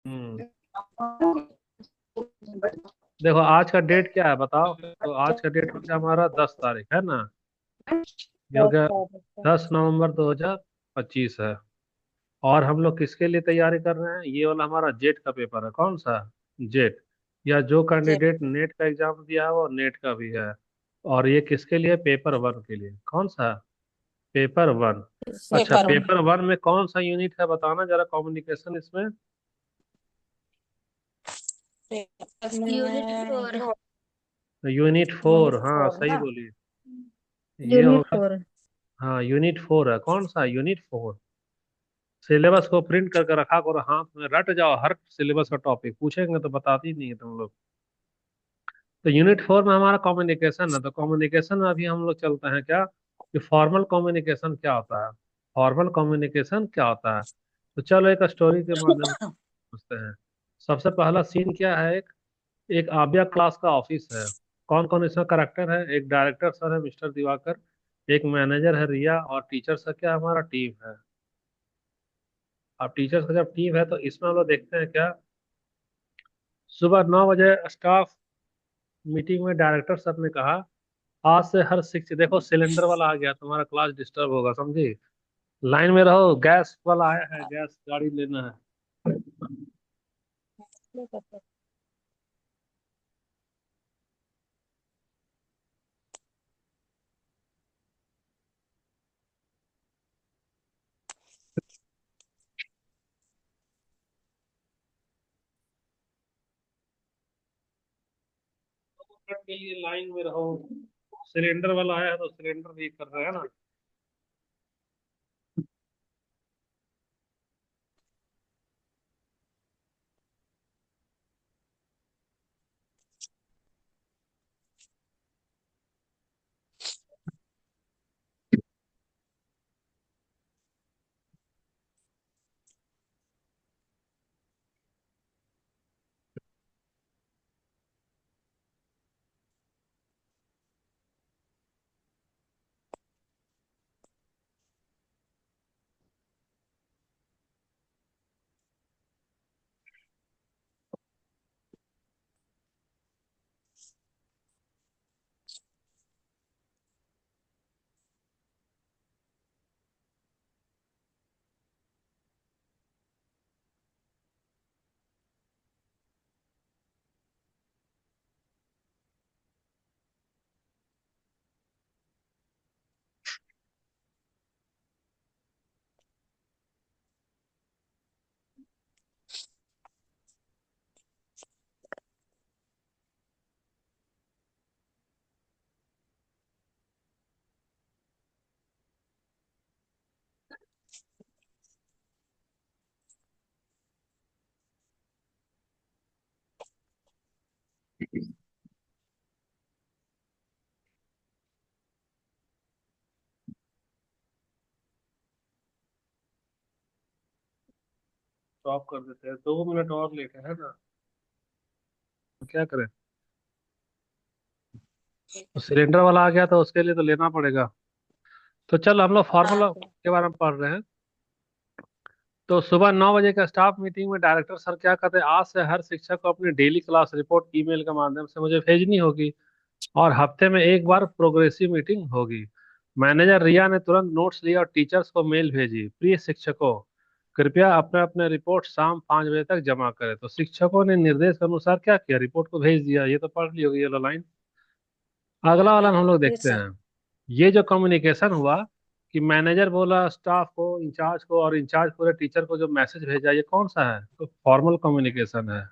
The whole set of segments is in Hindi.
हम्म। देखो आज का डेट क्या है बताओ, तो आज का डेट हो गया हमारा 10 तारीख है ना। ये हो गया 10 नवंबर 2025 है। और हम लोग किसके लिए तैयारी कर रहे हैं, ये वाला हमारा जेट का पेपर है, कौन सा? जेट। या जो जे कैंडिडेट नेट का एग्जाम दिया है वो नेट का भी है। और ये किसके लिए? पेपर वन के लिए। कौन सा? Paper one. अच्छा, पेपर वन। पेपर वन में कौन सा यूनिट है बताना जरा, कम्युनिकेशन इसमें। पेपर यूनिट में फोर। यूनिट फोर, यूनिट हाँ फोर सही ना। बोली। ये यूनिट होगा। फोर। हाँ यूनिट फोर है, कौन सा? Unit four. सिलेबस को प्रिंट करके रखा करो हाथ में, रट जाओ, हर सिलेबस का टॉपिक पूछेंगे तो बताती ही नहीं है तुम लोग। तो यूनिट फोर में हमारा कम्युनिकेशन है, तो कम्युनिकेशन में अभी हम लोग चलते हैं क्या, कि फॉर्मल कम्युनिकेशन क्या होता है। फॉर्मल कम्युनिकेशन क्या होता है, तो चलो एक स्टोरी के माध्यम से समझते हैं। सबसे पहला सीन क्या है, एक एक आव्या क्लास का ऑफिस है। कौन कौन इसमें करेक्टर है? एक डायरेक्टर सर है मिस्टर दिवाकर, एक मैनेजर है रिया, और टीचर सर क्या हमारा टीम है। अब टीचर्स का जब टीम है तो इसमें हम लोग देखते हैं क्या, सुबह 9 बजे स्टाफ मीटिंग में डायरेक्टर सर ने कहा, आज से हर शिक्षक, देखो सिलेंडर वाला आ गया, तुम्हारा क्लास डिस्टर्ब होगा, समझी? लाइन में रहो, गैस वाला आया है, गैस गाड़ी लेना है। के लिए लाइन में रहो, सिलेंडर वाला आया है तो सिलेंडर भी कर रहे हैं ना। स्टॉप कर देते हैं, 2 मिनट और लेटे है ना, तो क्या करें। तो सिलेंडर वाला आ गया तो उसके लिए तो लेना पड़ेगा। तो चल हम लोग हाँ फार्मूला तो के बारे में पढ़ रहे हैं। तो सुबह 9 बजे का स्टाफ मीटिंग में डायरेक्टर सर क्या कहते हैं, आज से हर शिक्षक को अपनी डेली क्लास रिपोर्ट ईमेल के माध्यम से मुझे भेजनी होगी, और हफ्ते में एक बार प्रोग्रेसिव मीटिंग होगी। मैनेजर रिया ने तुरंत नोट्स लिए और टीचर्स को मेल भेजी, प्रिय शिक्षकों, कृपया अपने अपने रिपोर्ट शाम 5 बजे तक जमा करें। तो शिक्षकों ने निर्देश के अनुसार क्या किया, रिपोर्ट को भेज दिया। ये तो पढ़ ली होगी ये लाइन। अगला वाला हम लोग जी देखते सर। हैं। ये जो कम्युनिकेशन हुआ, कि मैनेजर बोला स्टाफ को, इंचार्ज को, और इंचार्ज पूरे टीचर को जो मैसेज भेजा, ये कौन सा है? तो फॉर्मल कम्युनिकेशन है।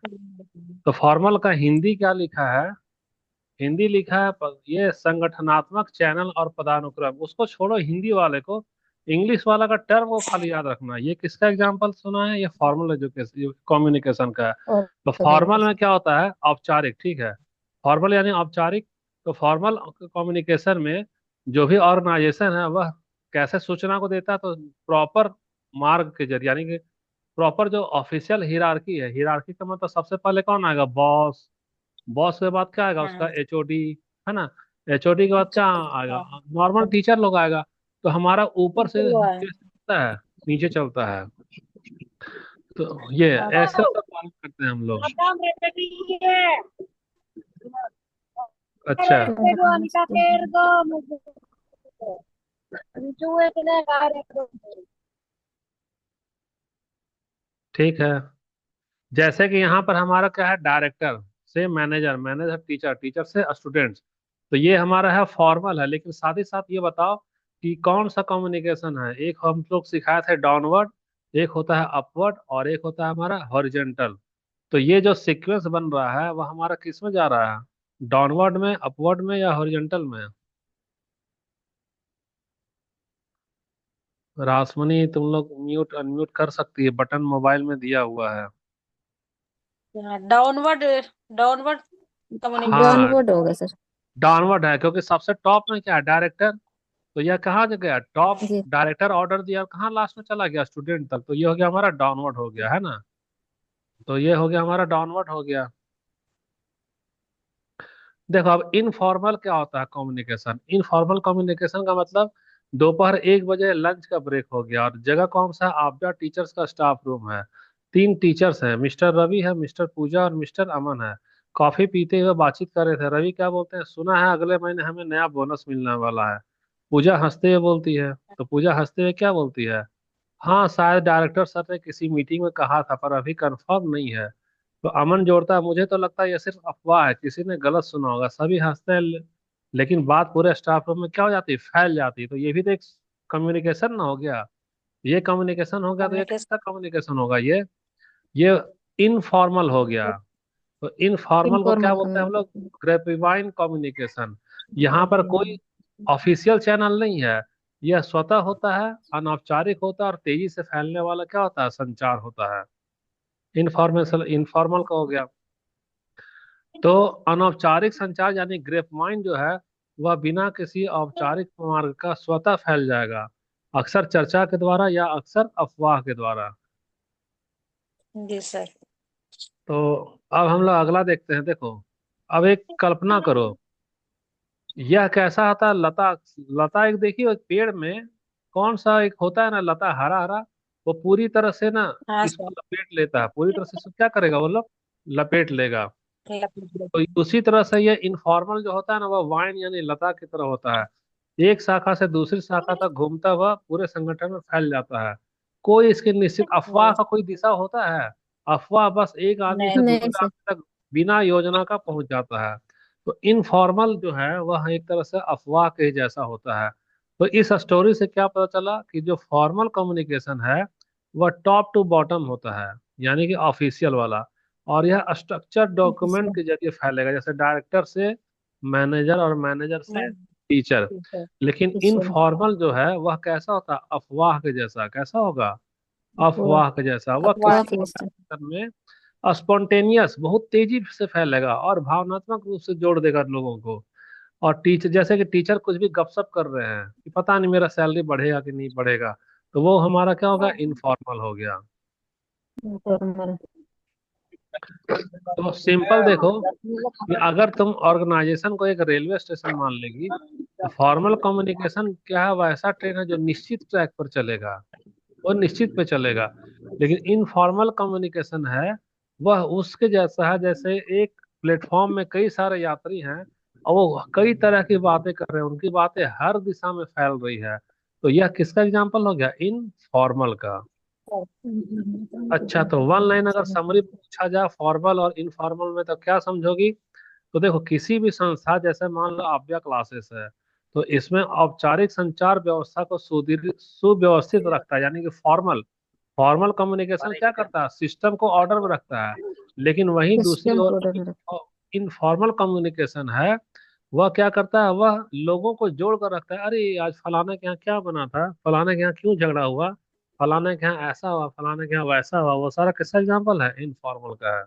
तो फॉर्मल का हिंदी क्या लिखा है? हिंदी लिखा है ये संगठनात्मक चैनल और पदानुक्रम। उसको छोड़ो हिंदी वाले को, इंग्लिश वाला का टर्म को खाली याद रखना। ये किसका एग्जाम्पल सुना है? ये फॉर्मल एजुकेशन कम्युनिकेशन का है। और तो फॉर्मल में क्या होता है? औपचारिक, ठीक है। फॉर्मल यानी औपचारिक। तो फॉर्मल कम्युनिकेशन में जो भी ऑर्गेनाइजेशन है वह कैसे सूचना को देता है, तो प्रॉपर मार्ग के जरिए, यानी कि प्रॉपर जो ऑफिशियल हिरार्की है, हिरार्की का मतलब सबसे पहले कौन आएगा? बॉस। बॉस के बाद क्या आएगा? उसका हाँ एचओडी, है ना। एचओडी के बाद क्या आएगा? हाँ। नॉर्मल टीचर लोग आएगा। तो हमारा ऊपर से चलो आए। नीचे चलता है, नीचे चलता है। तो ये ऐसे सब पालन करते हैं हम लोग। अच्छा। नमस्ते। ठीक है। जैसे कि यहाँ पर हमारा क्या है, डायरेक्टर से मैनेजर, मैनेजर टीचर, टीचर से स्टूडेंट्स। तो ये हमारा है फॉर्मल है, लेकिन साथ ही साथ ये बताओ कि कौन सा कम्युनिकेशन है। एक हम लोग सिखाए थे डाउनवर्ड, एक होता है अपवर्ड, और एक होता है हमारा हॉरिजेंटल। तो ये जो सीक्वेंस बन रहा है वह हमारा किस में जा रहा है, डाउनवर्ड में, अपवर्ड में, या हॉरिजेंटल में? रासमनी तुम लोग म्यूट अनम्यूट कर सकती है, बटन मोबाइल में दिया हुआ है। Downward, downward communication. हाँ, डाउनवर्ड होगा सर। डाउनवर्ड है क्योंकि सबसे टॉप में क्या है, डायरेक्टर। तो यह कहाँ जा गया, टॉप। जी। डायरेक्टर ऑर्डर दिया और कहाँ लास्ट में चला गया, स्टूडेंट तक। तो ये हो गया हमारा डाउनवर्ड हो गया है ना। तो ये हो गया हमारा डाउनवर्ड हो गया। देखो अब इनफॉर्मल क्या होता है कम्युनिकेशन। इनफॉर्मल कम्युनिकेशन का मतलब दोपहर 1 बजे लंच का ब्रेक हो गया, और जगह कौन सा है, आपदा टीचर्स का स्टाफ रूम है। 3 टीचर्स हैं, मिस्टर रवि है, मिस्टर पूजा और मिस्टर अमन है। कॉफी पीते हुए बातचीत कर रहे थे। रवि क्या बोलते हैं, सुना है अगले महीने हमें नया बोनस मिलने वाला है। पूजा हंसते हुए बोलती है, तो पूजा हंसते हुए क्या बोलती है, हाँ शायद डायरेक्टर सर ने किसी मीटिंग में कहा था पर अभी कंफर्म नहीं है। तो अमन जोड़ता है, मुझे तो लगता है यह सिर्फ अफवाह है, किसी ने गलत सुना होगा। सभी हंसते हैं, लेकिन बात पूरे स्टाफ रूम में क्या हो जाती है, फैल जाती है। तो ये भी तो एक कम्युनिकेशन ना हो गया। ये कम्युनिकेशन हो गया, तो ये कैसा कम्युनिकेशन होगा, ये इनफॉर्मल हो गया। तो इनफॉर्मल को क्या इनफॉर्मल बोलते हैं हम लोग, कम्युनिकेशन। ग्रेपिवाइन कम्युनिकेशन। यहाँ पर कोई ऑफिशियल चैनल नहीं है। यह स्वतः होता है, अनौपचारिक होता है, और तेजी से फैलने वाला क्या होता है, संचार होता है। इनफॉर्मेशन इनफॉर्मल का हो गया। तो अनौपचारिक संचार यानी ग्रेपवाइन जो है, वह बिना किसी औपचारिक मार्ग का स्वतः फैल जाएगा, अक्सर चर्चा के द्वारा या अक्सर अफवाह के द्वारा। जी सर। तो अब हम लोग अगला देखते हैं। देखो, अब एक कल्पना करो, यह कैसा होता है, लता। लता एक देखिए, एक पेड़ में कौन सा एक होता है ना, लता हरा हरा। वो पूरी तरह से ना हाँ इसको सर। लपेट लेता है, पूरी तरह से इसको क्या करेगा वो लोग, लपेट लेगा। तो उसी तरह से ये इनफॉर्मल जो होता है ना, वह वाइन यानी लता की तरह होता है। एक शाखा से दूसरी शाखा तक घूमता हुआ पूरे संगठन में फैल जाता है। कोई इसकी निश्चित अफवाह का कोई दिशा होता है, अफवाह बस एक आदमी से नहीं। नहीं दूसरे सर। आदमी तक बिना योजना का पहुंच जाता है। तो इनफॉर्मल जो है वह एक तरह से अफवाह के जैसा होता है। तो इस स्टोरी से क्या पता चला कि जो फॉर्मल कम्युनिकेशन है वह टॉप टू बॉटम होता है, यानी कि ऑफिशियल वाला। और यह स्ट्रक्चर डॉक्यूमेंट सर। के जरिए फैलेगा, जैसे डायरेक्टर से मैनेजर और मैनेजर से टीचर। लेकिन इनफॉर्मल जो है वह कैसा होता है, अफवाह के जैसा। कैसा होगा, वो अफवाह के जैसा। वह अफवाह किसी काफी सर। ऑर्गेनाइजेशन में स्पॉन्टेनियस, बहुत तेजी से फैलेगा और भावनात्मक रूप से जोड़ देगा लोगों को। और टीचर, जैसे कि टीचर कुछ भी गपशप कर रहे हैं कि पता नहीं मेरा सैलरी बढ़ेगा कि नहीं बढ़ेगा, तो वो हमारा क्या होगा, इनफॉर्मल हो गया। इनफॉर्मल। तो सिंपल देखो कि अगर तुम ऑर्गेनाइजेशन को एक रेलवे स्टेशन मान लेगी, तो फॉर्मल कम्युनिकेशन क्या है, वैसा ट्रेन है जो निश्चित ट्रैक पर चलेगा, वो निश्चित पे चलेगा। लेकिन इनफॉर्मल कम्युनिकेशन है, वह उसके जैसा है जैसे एक प्लेटफॉर्म में कई सारे यात्री हैं, और वो कई तरह की बातें कर रहे हैं, उनकी बातें हर दिशा में फैल रही है। तो यह किसका एग्जाम्पल हो गया, इनफॉर्मल का। अच्छा, तो वन लाइन अगर समरी पूछा जाए फॉर्मल और इनफॉर्मल में, तो क्या समझोगी? तो देखो, किसी भी संस्था, जैसे मान लो आभ्या क्लासेस है, तो इसमें औपचारिक संचार व्यवस्था को सुव्यवस्थित रखता है, यानी कि फॉर्मल। फॉर्मल कम्युनिकेशन क्या करता है, सिस्टम को ऑर्डर में रखता है। लेकिन वहीं दूसरी सिस्टम ओर कोड में। इनफॉर्मल कम्युनिकेशन है, वह क्या करता है, वह लोगों को जोड़ कर रखता है। अरे आज फलाने के यहाँ क्या बना था, फलाने के यहाँ क्यों झगड़ा हुआ, फलाने के यहाँ ऐसा हुआ, फलाने के यहाँ वैसा हुआ। वो सारा किसका एग्जाम्पल है, इनफॉर्मल का है।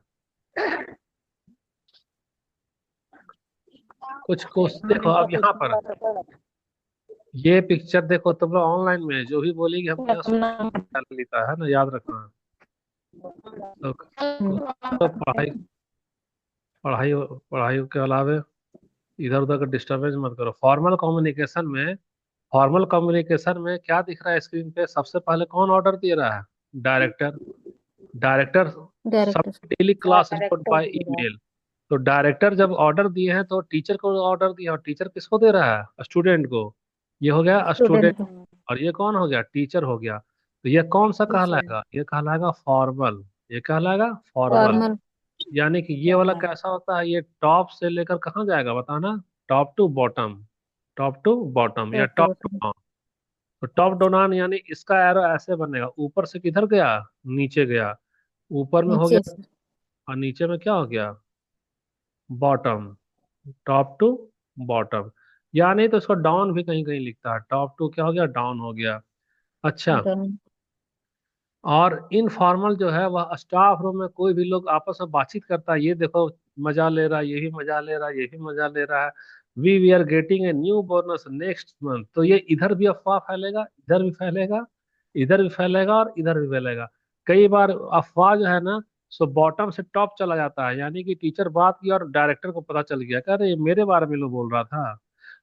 कुछ कुछ देखो अब यहाँ पर, ये पिक्चर देखो, तुम लोग ऑनलाइन में जो भी बोलेगी हमको यहाँ कर लेता है ना, याद रखना। तो, तो पढ़ाई पढ़ाई पढ़ाई के अलावे इधर उधर का डिस्टरबेंस मत करो। फॉर्मल कम्युनिकेशन में क्या दिख रहा है स्क्रीन पे, सबसे पहले कौन ऑर्डर दे रहा है, director. Director director. Submit class report director by दे रहा है। ईमेल। तो डायरेक्टर जब ऑर्डर दिए हैं तो टीचर को ऑर्डर दिया, और टीचर किसको दे रहा है? स्टूडेंट को। ये हो गया स्टूडेंट, स्टूडेंट को। और ये कौन हो गया? टीचर हो गया। तो ये कौन सा टीचर। कहलाएगा? ये कहलाएगा फॉर्मल। ये कहलाएगा फॉर्मल। फॉर्मल। यानी कि ये वाला फॉर्मल। कैसा होता है? ये टॉप से लेकर कहाँ जाएगा बताना? Top to bottom. Top to bottom या top top to to. Down. तो टॉप डाउन यानी इसका एरो ऐसे बनेगा, ऊपर से किधर गया? नीचे गया। ऊपर में हो नीचे गया, से। और नीचे में क्या हो गया? बॉटम। Top to bottom. या नहीं तो इसको डाउन भी कहीं कहीं लिखता है, टॉप टू क्या हो गया? डाउन हो गया। अच्छा। डाउन। और इनफॉर्मल जो है वह स्टाफ रूम में कोई भी लोग आपस में बातचीत करता है, ये देखो मजा ले रहा है, ये भी मजा ले रहा है, ये भी मजा ले रहा है, we are getting a new bonus next month. तो ये इधर भी अफवाह फैलेगा, इधर भी फैलेगा, इधर भी फैलेगा, और इधर भी फैलेगा। कई बार अफवाह जो है ना, सो बॉटम से टॉप चला जाता है, यानी कि टीचर बात की और डायरेक्टर को पता चल गया कि अरे ये मेरे बारे में लोग बोल रहा था।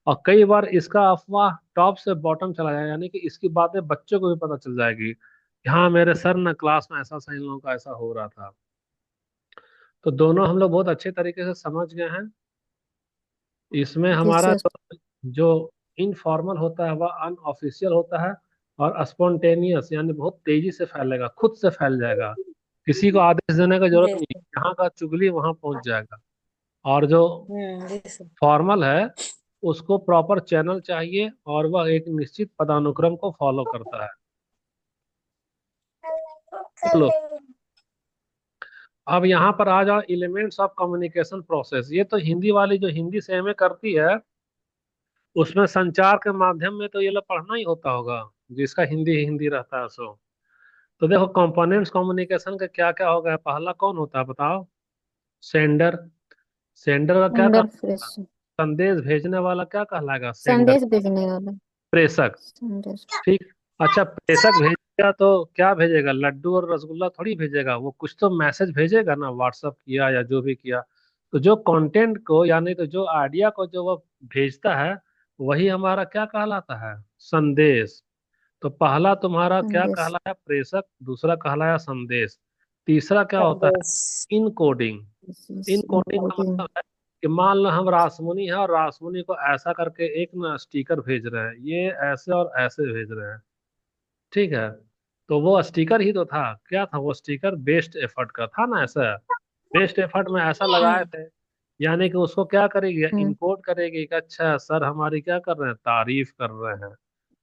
और कई बार इसका अफवाह टॉप से बॉटम चला जाए, यानी कि इसकी बातें बच्चों को भी पता चल जाएगी। हाँ मेरे सर ना क्लास में ऐसा सा इन लोगों का ऐसा हो रहा था। तो दोनों हम लोग बहुत अच्छे तरीके से समझ गए हैं। इसमें जी हमारा सर। जो इनफॉर्मल होता है वह अनऑफिशियल होता है, और स्पॉन्टेनियस यानी बहुत तेजी से फैलेगा, खुद से फैल जाएगा, किसी को आदेश देने की जरूरत जी नहीं, सर। यहाँ का चुगली वहां पहुंच जाएगा। और जो जी सर। फॉर्मल है उसको प्रॉपर चैनल चाहिए, और वह एक निश्चित पदानुक्रम को फॉलो करता है। चलो, अब यहाँ पर आ जाओ, एलिमेंट्स ऑफ कम्युनिकेशन प्रोसेस। ये तो हिंदी वाली जो हिंदी से एमए करती है, उसमें संचार के माध्यम में तो ये लोग पढ़ना ही होता होगा, जिसका हिंदी हिंदी रहता है सो। तो देखो कंपोनेंट्स कम्युनिकेशन का क्या क्या होगा। पहला कौन होता है बताओ? सेंडर। सेंडर का क्या अंडर कहलाएगा? फ्रेश। संदेश भेजने वाला क्या कहलाएगा? सेंडर। संदेश भेजने वाला। प्रेषक। संदेश। ठीक। अच्छा, प्रेषक भेजेगा तो क्या भेजेगा? लड्डू और रसगुल्ला थोड़ी भेजेगा, वो कुछ तो मैसेज भेजेगा ना, व्हाट्सअप किया या जो भी किया। तो जो कंटेंट को यानी तो जो आइडिया को जो वो भेजता है, वही हमारा क्या कहलाता है? संदेश। तो पहला तुम्हारा क्या संदेश। कहलाया? प्रेषक। दूसरा कहलाया संदेश। तीसरा क्या होता है? संदेश। इनकोडिंग। इनकोडिंग का इंकोडिंग। मतलब है कि मान लो हम रासमुनी है, और रासमुनी को ऐसा करके एक ना स्टिकर भेज रहे हैं, ये ऐसे और ऐसे भेज रहे हैं, ठीक है? तो वो स्टिकर ही तो था, क्या था वो स्टिकर? बेस्ट एफर्ट का था ना, ऐसा बेस्ट एफर्ट में ऐसा लगाए हम्म। थे। यानी कि उसको क्या करेगी? हम्म। इनकोड करेगी कि अच्छा सर हमारी क्या कर रहे हैं? तारीफ कर रहे हैं।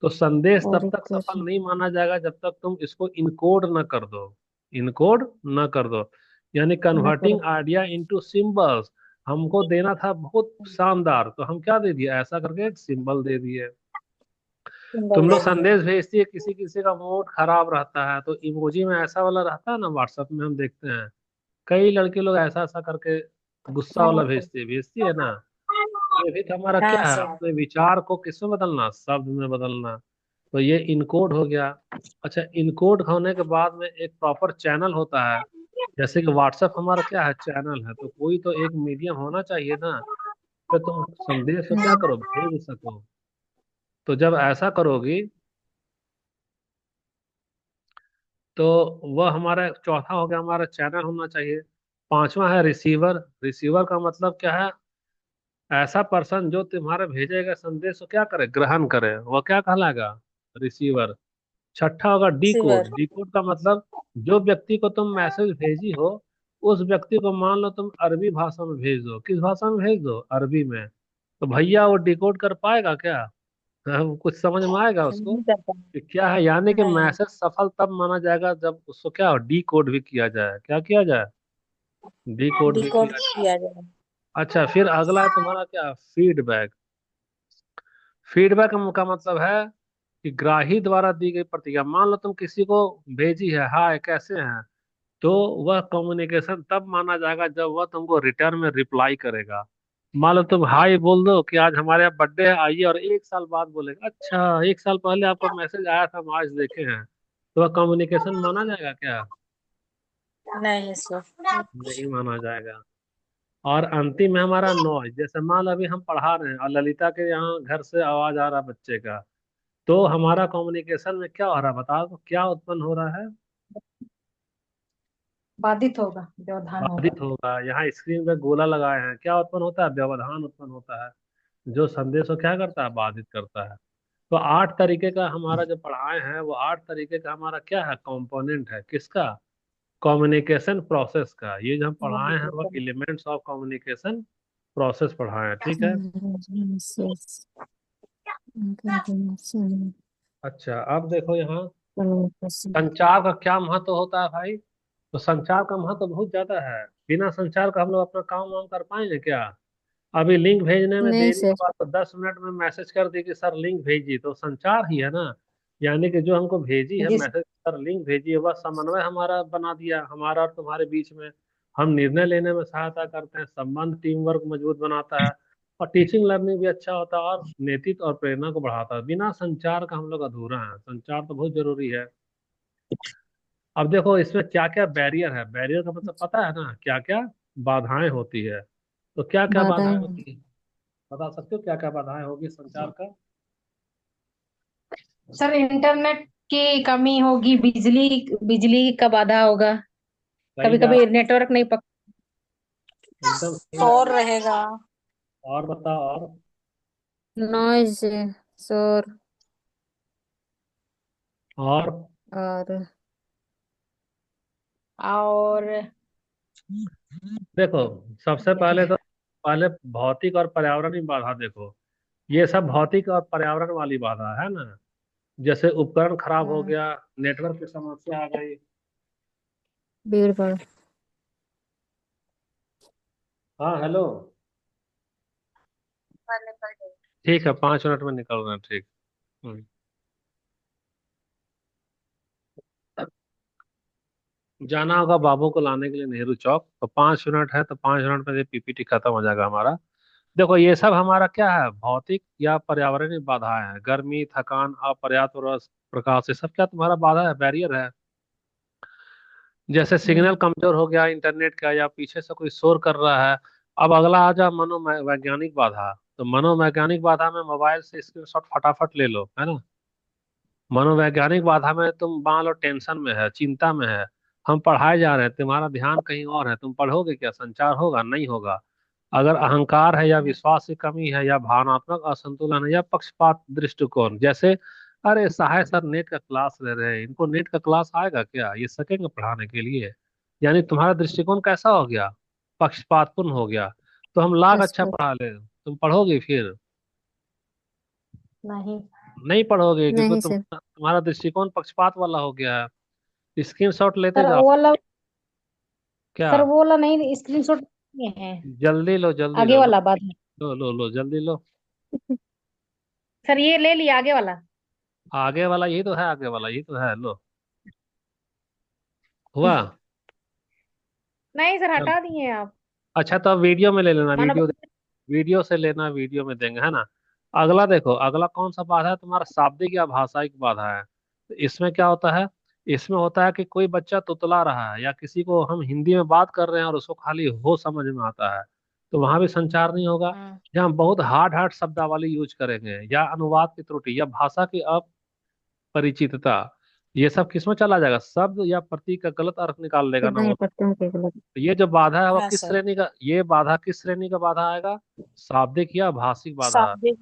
तो संदेश तब तारीफ तक कर सफल रहे नहीं माना जाएगा जब तक तुम इसको इनकोड न कर दो। इनकोड न कर दो, यानी न कन्वर्टिंग करो। Idea into symbols. हमको देना था बहुत शानदार, तो हम क्या दे दिया? ऐसा करके एक सिंबल दे दिए। सिंबल तुम लोग दे दिया। संदेश भेजती है, किसी किसी का मूड खराब रहता है तो इमोजी में ऐसा वाला रहता है ना, व्हाट्सएप में हम देखते हैं कई लड़के लोग ऐसा ऐसा करके गुस्सा वाला भेजती है ना। ये भी तो हमारा हाँ क्या है? सर। अपने विचार को किसमें बदलना? शब्द में बदलना। तो ये इनकोड हो गया। अच्छा, इनकोड होने के बाद में एक प्रॉपर चैनल होता है। जैसे कि व्हाट्सएप हमारा क्या है? चैनल है। तो कोई तो एक मीडियम होना चाहिए ना, तो तुम संदेश को क्या हम्म। करो? भेज सको। तो जब ऐसा करोगी तो वह हमारा चौथा हो गया, हमारा चैनल होना चाहिए। पांचवा है रिसीवर। रिसीवर का मतलब क्या है? ऐसा पर्सन जो तुम्हारे भेजे गए संदेश को क्या करे? ग्रहण करे, वो क्या कहलाएगा? रिसीवर। छठा होगा डी कोड। सिवर। डी कोड का मतलब जो व्यक्ति को तुम मैसेज भेजी हो, उस व्यक्ति को मान लो तुम अरबी भाषा में भेज दो। किस भाषा में भेज दो? अरबी में। तो भैया वो डिकोड कर पाएगा क्या? कुछ समझ में आएगा उसको नहीं करता। कि क्या है? यानी कि नहीं। मैसेज सफल तब माना जाएगा जब उसको क्या हो? डी कोड भी किया जाए। क्या किया जाए? डी कोड भी डिकोड किया जाए। किया जाए। अच्छा, फिर अगला है तुम्हारा क्या? फीडबैक। फीडबैक का मतलब है कि ग्राही द्वारा दी गई प्रतिक्रिया। मान लो तुम किसी को भेजी है, हाय कैसे हैं, तो वह कम्युनिकेशन तब माना जाएगा जब वह तुमको रिटर्न में रिप्लाई करेगा। मान लो तुम हाय बोल दो कि आज हमारे यहाँ बर्थडे है आइए, और एक साल बाद बोलेगा अच्छा एक साल पहले आपका मैसेज आया था हम आज देखे हैं, तो वह कम्युनिकेशन माना जाएगा क्या? नहीं सर। नहीं माना जाएगा। और अंतिम है हमारा नॉइज। जैसे मान लो अभी हम पढ़ा रहे हैं और ललिता के यहाँ घर से आवाज आ रहा है बच्चे का, तो हमारा कम्युनिकेशन में क्या हो रहा है बताओ? क्या उत्पन्न हो रहा है? बाधित होगा, व्यवधान होगा। बाधित होगा। यहाँ स्क्रीन पे गोला लगाए हैं, क्या उत्पन्न होता है? व्यवधान उत्पन्न होता है। जो संदेश को क्या करता है? बाधित करता है। तो 8 तरीके का हमारा जो पढ़ाए हैं, वो 8 तरीके का हमारा क्या है? कंपोनेंट है। किसका? कम्युनिकेशन प्रोसेस का। ये जो हम पढ़ाए हैं वो एलिमेंट्स ऑफ कम्युनिकेशन प्रोसेस पढ़ाए हैं, ठीक है। अच्छा, अब देखो यहाँ संचार का क्या महत्व होता है भाई? तो संचार का महत्व बहुत ज्यादा है। बिना संचार का हम लोग अपना काम वाम कर पाएंगे क्या? अभी लिंक भेजने में नहीं देरी सर। हुआ तो 10 मिनट में मैसेज कर दी कि सर लिंक भेजिए, तो संचार ही है ना। यानी कि जो हमको भेजी है जी मैसेज, सर लिंक भेजिए, वह समन्वय हमारा बना दिया, हमारा और तुम्हारे बीच में। हम निर्णय लेने में सहायता करते हैं, संबंध टीम वर्क मजबूत बनाता है, और टीचिंग लर्निंग भी अच्छा होता है, और नेतृत्व और प्रेरणा को बढ़ाता है। बिना संचार का हम लोग अधूरा है। संचार तो बहुत जरूरी है। अब देखो इसमें क्या क्या बैरियर है। बैरियर का मतलब पता है ना, क्या क्या बाधाएं होती है। तो क्या क्या बाधाएं बाधाएं। होती है? बता सकते हो क्या क्या बाधाएं होगी संचार का? सर, इंटरनेट की कमी होगी, बिजली बिजली का बाधा होगा। सही कभी बात। कभी नेटवर्क नहीं पक। एकदम सही शोर बात। रहेगा। और बताओ और। नॉइज, शोर। और और और देखो, सबसे पहले भौतिक और पर्यावरणीय बाधा देखो। ये सब भौतिक और पर्यावरण वाली बाधा है ना। जैसे उपकरण खराब हो गया, नेटवर्क की समस्या आ गई। भीड़ भाड़। हाँ हेलो। ठीक है, 5 मिनट में निकल रहे हैं, ठीक। हम्म। जाना होगा बाबू को लाने के लिए नेहरू चौक, तो 5 मिनट है, तो 5 मिनट में पीपीटी खत्म हो जाएगा हमारा। देखो ये सब हमारा क्या है? भौतिक या पर्यावरणीय बाधाएं हैं। गर्मी, थकान, अपर्याप्त प्रकाश, ये सब क्या तुम्हारा बाधा है? बैरियर है। जैसे सिग्नल कमजोर हो गया इंटरनेट का, या पीछे से कोई शोर कर रहा है। अब अगला आ जा मनोवैज्ञानिक बाधा। तो मनोवैज्ञानिक बाधा में मोबाइल से स्क्रीनशॉट फटाफट ले लो, है ना। मनोवैज्ञानिक बाधा में तुम मान लो टेंशन में है, चिंता में है, हम पढ़ाए जा रहे हैं, तुम्हारा ध्यान कहीं और है, तुम पढ़ोगे क्या? संचार होगा? नहीं होगा। अगर अहंकार है, या विश्वास की कमी है, या भावनात्मक असंतुलन है, या पक्षपात दृष्टिकोण, जैसे अरे सहाय सर नेट का क्लास ले रहे हैं, इनको नेट का क्लास आएगा क्या? ये सकेंगे पढ़ाने के लिए? यानी तुम्हारा दृष्टिकोण कैसा हो गया? पक्षपातपूर्ण हो गया। तो हम लाख बस अच्छा बस। पढ़ा ले, तुम पढ़ोगे फिर? नहीं। नहीं पढ़ोगे, क्योंकि नहीं सर। तुम्हारा दृष्टिकोण पक्षपात वाला हो गया है। स्क्रीनशॉट लेते सर जाओ। वो वाला क्या? सर वो वाला नहीं, स्क्रीनशॉट नहीं है। जल्दी लो, जल्दी आगे लो लो। वाला बात है। लो लो लो, जल्दी लो। सर ये ले लिया, आगे वाला। आगे वाला यही तो है, आगे वाला यही तो है, लो। हुआ? नहीं सर, चल। हटा दिए आप। अच्छा, तो अब वीडियो में ले लेना, मानव। वीडियो से लेना, वीडियो में देंगे, है ना। अगला देखो, अगला कौन सा बाधा है तुम्हारा? शाब्दिक या भाषाई बाधा है। तो इसमें क्या होता है? इसमें होता है कि कोई बच्चा तुतला रहा है, या किसी को हम हिंदी में बात कर रहे हैं और उसको खाली हो समझ में आता है, तो वहां भी संचार नहीं होगा। हाँ। या हम बहुत हार्ड हार्ड शब्दावली यूज करेंगे, या अनुवाद की त्रुटि, या भाषा की अपरिचितता, ये सब किसमें चला जाएगा? शब्द या प्रतीक का गलत अर्थ निकाल लेगा ना शब्द या वो। पत्तों के गलत। तो ये जो बाधा है वो हाँ किस सर। श्रेणी का, ये बाधा किस श्रेणी का बाधा आएगा? शाब्दिक या भाषिक बाधा। शाब्दिक।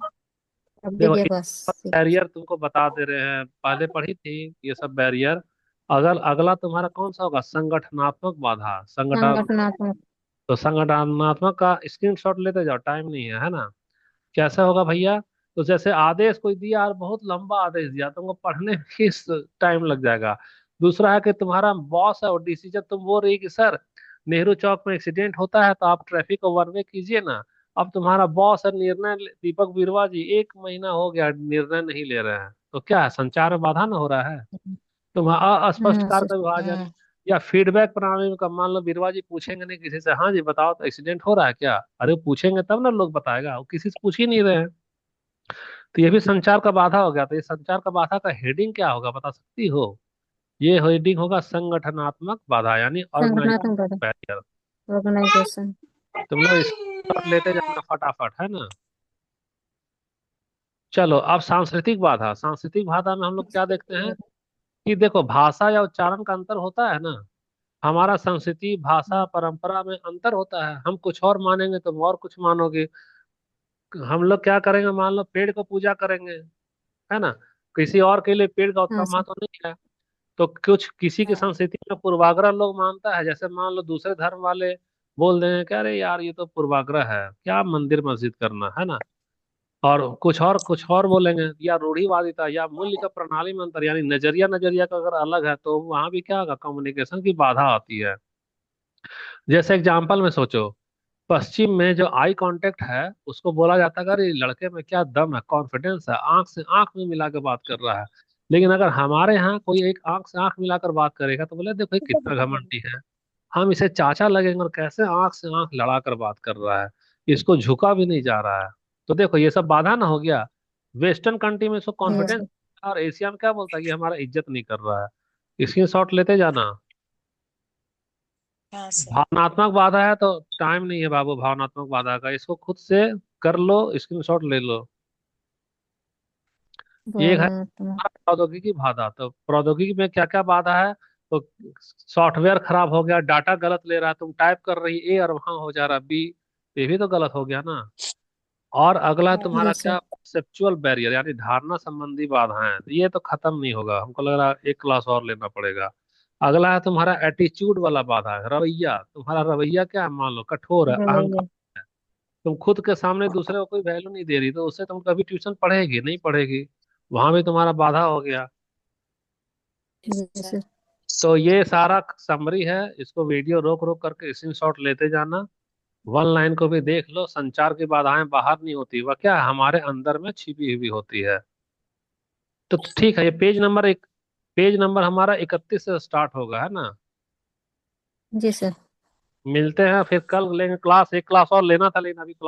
शब्द देखो या ये बस। बैरियर तुमको बता दे रहे हैं, पहले पढ़ी थी ये सब बैरियर। अगर अगला तुम्हारा कौन सा होगा? संगठनात्मक बाधा। संगठनात्मक। तो संगठनात्मक का स्क्रीनशॉट लेते जाओ, टाइम नहीं है ना। कैसा होगा भैया? तो जैसे आदेश कोई दिया और बहुत लंबा आदेश दिया, तुमको पढ़ने में किस टाइम लग जाएगा। दूसरा है कि तुम्हारा बॉस है और डिसीजन तुम बोल रही कि सर नेहरू चौक में एक्सीडेंट होता है, तो आप ट्रैफिक को वन वे कीजिए ना। अब तुम्हारा बॉस है, दीपक बिरवा जी 1 महीना हो गया निर्णय नहीं ले रहे हैं, तो क्या है? संचार में बाधा ना हो रहा है। तुम अस्पष्ट हाँ कार्य सर। का विभाजन, या फीडबैक प्रणाली का, मान लो बिरवा जी पूछेंगे नहीं किसी से, हाँ जी बताओ तो एक्सीडेंट हो रहा है क्या? अरे वो पूछेंगे तब ना लोग बताएगा, वो किसी से पूछ ही नहीं रहे हैं। तो ये भी संचार का बाधा हो गया। तो ये संचार का बाधा का हेडिंग क्या होगा, बता सकती हो? ये हेडिंग होगा संगठनात्मक बाधा, यानी संगठनात्मक ऑर्गेनाइजेशन बाधा। बैरियर। ऑर्गेनाइजेशन। तुम लोग स्क्रीनशॉट लेते जाना फटाफट, है ना। चलो अब सांस्कृतिक बाधा। सांस्कृतिक बाधा में हम लोग क्या देखते हैं? कि देखो भाषा या उच्चारण का अंतर होता है ना। हमारा संस्कृति भाषा परंपरा में अंतर होता है, हम कुछ और मानेंगे तुम और कुछ मानोगे। हम लोग क्या करेंगे, मान लो पेड़ को पूजा करेंगे, है ना, किसी और के लिए पेड़ का उतना हाँ सर। महत्व नहीं है। तो कुछ किसी की हाँ संस्कृति में पूर्वाग्रह लोग मानता है, जैसे मान लो दूसरे धर्म वाले बोल देंगे कि अरे यार ये तो पूर्वाग्रह है, क्या मंदिर मस्जिद करना, है ना। और कुछ और बोलेंगे, या रूढ़िवादिता या मूल्य का प्रणाली में अंतर, यानी नजरिया नजरिया का अगर अलग है तो वहां भी क्या होगा, कम्युनिकेशन की बाधा आती है। जैसे एग्जाम्पल में सोचो, पश्चिम में जो आई कांटेक्ट है उसको बोला जाता है, अरे लड़के में क्या दम है, कॉन्फिडेंस है, आंख से आंख में मिला के बात कर रहा है। लेकिन अगर हमारे यहाँ कोई एक आंख से आंख मिलाकर बात करेगा तो बोले देखो ये कितना घमंडी है, हम इसे चाचा लगेंगे, और कैसे आंख से आंख लड़ाकर बात कर रहा है, इसको झुका भी नहीं जा रहा है। तो देखो ये सब बाधा ना हो गया। वेस्टर्न कंट्री में इसको यस कॉन्फिडेंस, सर। और एशिया में क्या बोलता है कि हमारा इज्जत नहीं कर रहा है। स्क्रीन शॉट लेते जाना। हाँ सर। भावनात्मक बाधा है तो टाइम नहीं है बाबू, भावनात्मक बाधा का इसको खुद से कर लो, स्क्रीनशॉट ले लो। एक है भावनात्मक। प्रौद्योगिकी बाधा, तो प्रौद्योगिकी में क्या क्या बाधा है, तो सॉफ्टवेयर खराब हो गया, डाटा गलत ले रहा है, तुम टाइप कर रही ए और वहां हो जा रहा बी, ये भी तो गलत हो गया ना। और अगला है तुम्हारा यस सर। क्या, सेक्चुअल बैरियर, यानी धारणा संबंधी बाधाएं, ये तो खत्म नहीं होगा, हमको लग रहा है एक क्लास और लेना पड़ेगा। अगला है तुम्हारा एटीट्यूड वाला बाधा है, रवैया, तुम्हारा रवैया क्या है, मान लो कठोर है, रवैया। अहंकार, तुम खुद के सामने दूसरे को कोई वैल्यू नहीं दे रही, तो उससे तुम कभी ट्यूशन पढ़ेगी नहीं पढ़ेगी, वहां भी तुम्हारा बाधा हो गया। Yes sir. तो ये सारा समरी है, इसको वीडियो रोक रोक करके स्क्रीनशॉट लेते जाना। वन लाइन को भी देख लो, संचार की बाधाएं बाहर नहीं होती, वह क्या है, हमारे अंदर में छिपी हुई होती है। तो ठीक है, ये पेज नंबर हमारा 31 से स्टार्ट होगा, है ना। जी सर। मिलते हैं फिर कल, लेंगे क्लास, एक क्लास और लेना था लेकिन अभी क्लास